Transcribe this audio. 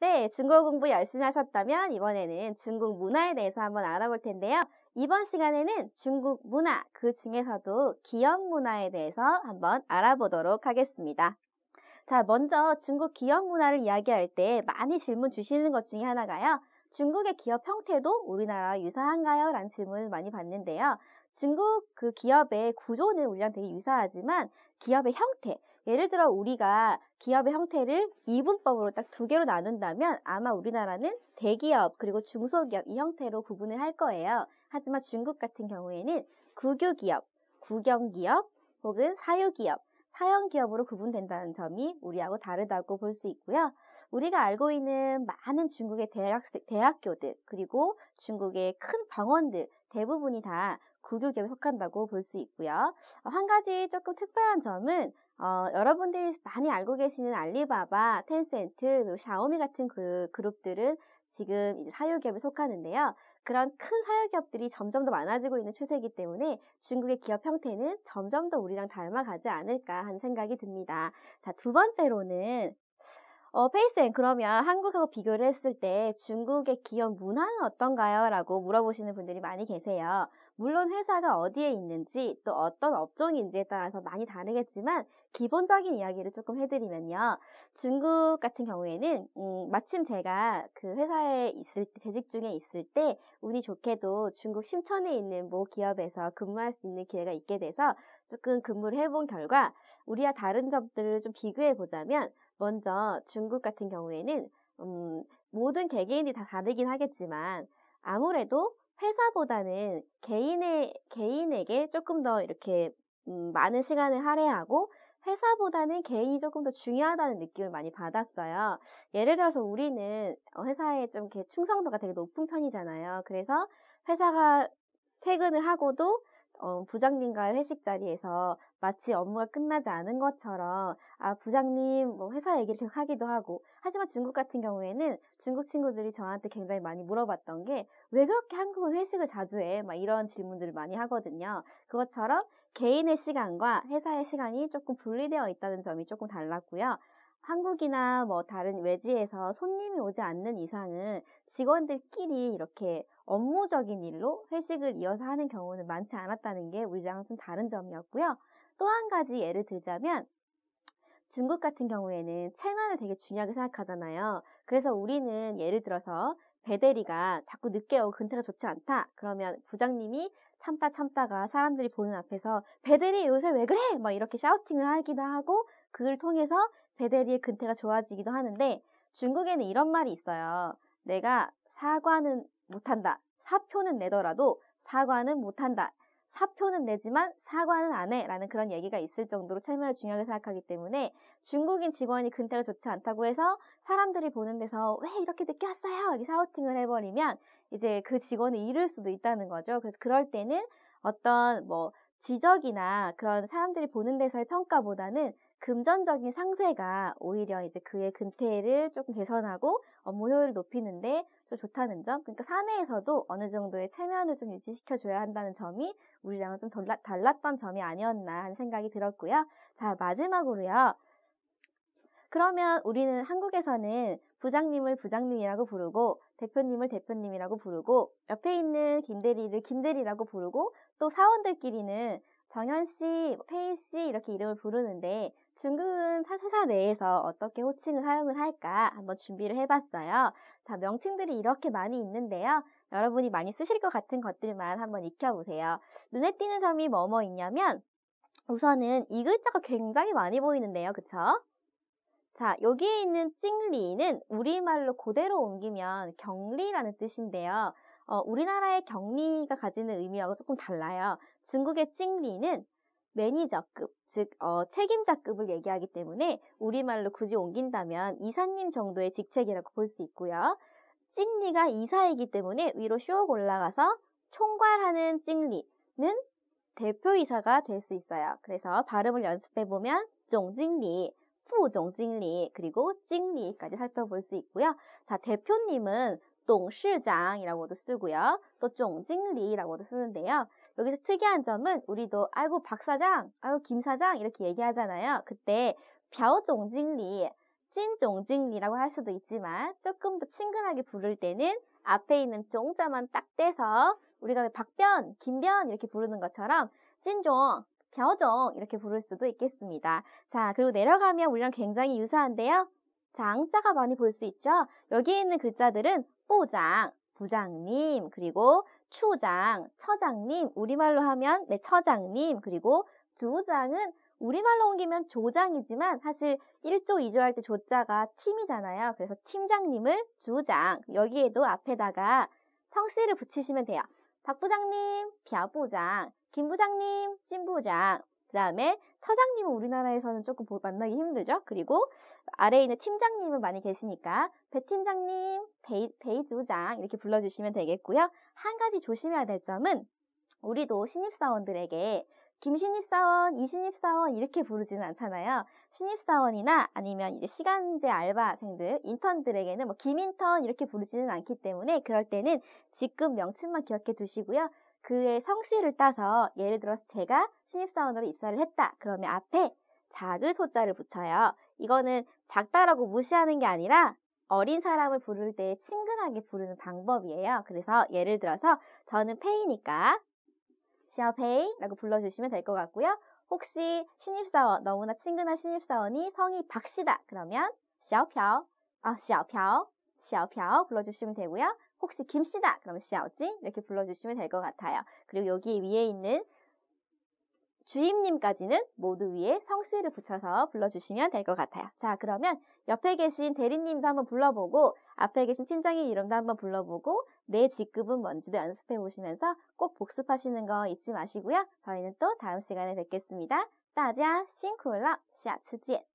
네, 중국어 공부 열심히 하셨다면 이번에는 중국 문화에 대해서 한번 알아볼 텐데요. 이번 시간에는 중국 문화, 그 중에서도 기업 문화에 대해서 한번 알아보도록 하겠습니다. 자, 먼저 중국 기업 문화를 이야기할 때 많이 질문 주시는 것 중에 하나가요. 중국의 기업 형태도 우리나라와 유사한가요? 라는 질문을 많이 받는데요. 중국 그 기업의 구조는 우리랑 되게 유사하지만 기업의 형태, 예를 들어 우리가 기업의 형태를 이분법으로 딱 두 개로 나눈다면 아마 우리나라는 대기업 그리고 중소기업 이 형태로 구분을 할 거예요. 하지만 중국 같은 경우에는 국유기업, 국영기업 혹은 사유기업, 사형기업으로 구분된다는 점이 우리하고 다르다고 볼 수 있고요. 우리가 알고 있는 많은 중국의 대학교들 그리고 중국의 큰 병원들 대부분이 다 국유기업에 속한다고 볼 수 있고요. 한 가지 조금 특별한 점은 여러분들이 많이 알고 계시는 알리바바, 텐센트, 그리고 샤오미 같은 그 그룹들은 지금 이제 사유기업에 속하는데요. 그런 큰 사유기업들이 점점 더 많아지고 있는 추세이기 때문에 중국의 기업 형태는 점점 더 우리랑 닮아가지 않을까 하는 생각이 듭니다. 자, 두 번째로는 페이스앤 그러면 한국하고 비교를 했을 때 중국의 기업 문화는 어떤가요? 라고 물어보시는 분들이 많이 계세요. 물론 회사가 어디에 있는지 또 어떤 업종인지에 따라서 많이 다르겠지만 기본적인 이야기를 조금 해드리면요. 중국 같은 경우에는 마침 제가 그 회사에 있을 때, 재직 중에 있을 때 운이 좋게도 중국 심천에 있는 모 기업에서 근무할 수 있는 기회가 있게 돼서 조금 근무를 해본 결과 우리와 다른 점들을 좀 비교해 보자면 먼저 중국 같은 경우에는 모든 개개인이 다 다르긴 하겠지만 아무래도 회사보다는 개인에게 조금 더 이렇게 많은 시간을 할애하고 회사보다는 개인이 조금 더 중요하다는 느낌을 많이 받았어요. 예를 들어서 우리는 회사에 좀 이렇게 충성도가 되게 높은 편이잖아요. 그래서 회사가 퇴근을 하고도 부장님과의 회식 자리에서 마치 업무가 끝나지 않은 것처럼 부장님 뭐 회사 얘기를 계속 하기도 하고 하지만 중국 같은 경우에는 중국 친구들이 저한테 굉장히 많이 물어봤던 게 왜 그렇게 한국은 회식을 자주 해? 막 이런 질문들을 많이 하거든요. 그것처럼 개인의 시간과 회사의 시간이 조금 분리되어 있다는 점이 조금 달랐고요. 한국이나 뭐 다른 외지에서 손님이 오지 않는 이상은 직원들끼리 이렇게 업무적인 일로 회식을 이어서 하는 경우는 많지 않았다는 게 우리랑 좀 다른 점이었고요. 또 한 가지 예를 들자면 중국 같은 경우에는 체면을 되게 중요하게 생각하잖아요. 그래서 우리는 예를 들어서 배대리가 자꾸 늦게 오고 근태가 좋지 않다. 그러면 부장님이 참다가 사람들이 보는 앞에서 배대리 요새 왜 그래? 막 이렇게 샤우팅을 하기도 하고 그걸 통해서 배대리의 근태가 좋아지기도 하는데 중국에는 이런 말이 있어요. 내가 사과는 못한다. 사표는 내더라도 사과는 못한다. 사표는 내지만 사과는 안 해 라는 그런 얘기가 있을 정도로 체면을 중요하게 생각하기 때문에 중국인 직원이 근태가 좋지 않다고 해서 사람들이 보는 데서 왜 이렇게 늦게 왔어요? 이렇게 샤우팅을 해버리면 이제 그 직원을 잃을 수도 있다는 거죠. 그래서 그럴 때는 어떤 뭐 지적이나 그런 사람들이 보는 데서의 평가보다는 금전적인 상쇄가 오히려 이제 그의 근태를 조금 개선하고 업무 효율을 높이는데 좀 좋다는 점. 그러니까 사내에서도 어느 정도의 체면을 좀 유지시켜줘야 한다는 점이 우리랑은 좀 달랐던 점이 아니었나 하는 생각이 들었고요. 자, 마지막으로요. 그러면 우리는 한국에서는 부장님을 부장님이라고 부르고 대표님을 대표님이라고 부르고 옆에 있는 김대리를 김대리라고 부르고 또 사원들끼리는 정현씨, 페이씨 이렇게 이름을 부르는데 중국은 회사 내에서 어떻게 호칭을 사용을 할까 한번 준비를 해봤어요. 자, 명칭들이 이렇게 많이 있는데요. 여러분이 많이 쓰실 것 같은 것들만 한번 익혀보세요. 눈에 띄는 점이 뭐뭐 있냐면 우선은 이 글자가 굉장히 많이 보이는데요. 그쵸? 자, 여기에 있는 찡리는 우리말로 그대로 옮기면 경리라는 뜻인데요. 우리나라의 경리가 가지는 의미하고 조금 달라요. 중국의 찡리는 매니저급, 즉 책임자급을 얘기하기 때문에 우리말로 굳이 옮긴다면 이사님 정도의 직책이라고 볼 수 있고요. 찡리가 이사이기 때문에 위로 쭉 올라가서 총괄하는 찡리는 대표이사가 될 수 있어요. 그래서 발음을 연습해보면 종찡리, 후종찡리, 그리고 찡리까지 살펴볼 수 있고요. 자, 대표님은董事长이라고도 쓰고요. 또 종찡리라고도 쓰는데요. 여기서 특이한 점은 우리도 아이고 박 사장, 아이고 김 사장 이렇게 얘기하잖아요. 그때 벼종찡리, 찐종징리라고 할 수도 있지만 조금 더 친근하게 부를 때는 앞에 있는 종자만 딱 떼서 우리가 왜 박변, 김변 이렇게 부르는 것처럼 찐종, 벼종 이렇게 부를 수도 있겠습니다. 자, 그리고 내려가면 우리랑 굉장히 유사한데요. 장자가 많이 볼 수 있죠. 여기에 있는 글자들은 뽀장, 부장님, 그리고 추장, 처장님, 우리말로 하면 처장님, 그리고 주장은 우리말로 옮기면 조장이지만 사실 1조, 2조 할 때 조자가 팀이잖아요. 그래서 팀장님을 주장, 여기에도 앞에다가 성씨를 붙이시면 돼요. 박 부장님, 벼 부장, 김 부장님, 찐 부장. 그 다음에 처장님은 우리나라에서는 조금 만나기 힘들죠. 그리고 아래에 있는 팀장님은 많이 계시니까 배 팀장님, 베이 주장 이렇게 불러주시면 되겠고요. 한 가지 조심해야 될 점은 우리도 신입사원들에게 김신입사원, 이신입사원 이렇게 부르지는 않잖아요. 신입사원이나 아니면 이제 시간제 알바생들, 인턴들에게는 뭐 김인턴 이렇게 부르지는 않기 때문에 그럴 때는 직급 명칭만 기억해 두시고요. 그의 성씨를 따서 예를 들어서 제가 신입사원으로 입사를 했다. 그러면 앞에 작을 소자를 붙여요. 이거는 작다라고 무시하는 게 아니라 어린 사람을 부를 때 친근하게 부르는 방법이에요. 그래서 예를 들어서 저는 페이니까 샤오페이라고 불러주시면 될 것 같고요. 혹시 신입사원, 너무나 친근한 신입사원이 성이 박씨다. 그러면 샤오펴, 샤오펴 불러주시면 되고요. 혹시 김씨다. 그러면 샤오징 이렇게 불러주시면 될 것 같아요. 그리고 여기 위에 있는 주임님까지는 모두 위에 성씨를 붙여서 불러주시면 될 것 같아요. 자, 그러면 옆에 계신 대리님도 한번 불러보고 앞에 계신 팀장의 이름도 한번 불러보고 내 직급은 뭔지도 연습해 보시면서 꼭 복습하시는 거 잊지 마시고요. 저희는 또 다음 시간에 뵙겠습니다. 大家辛苦了，下次见。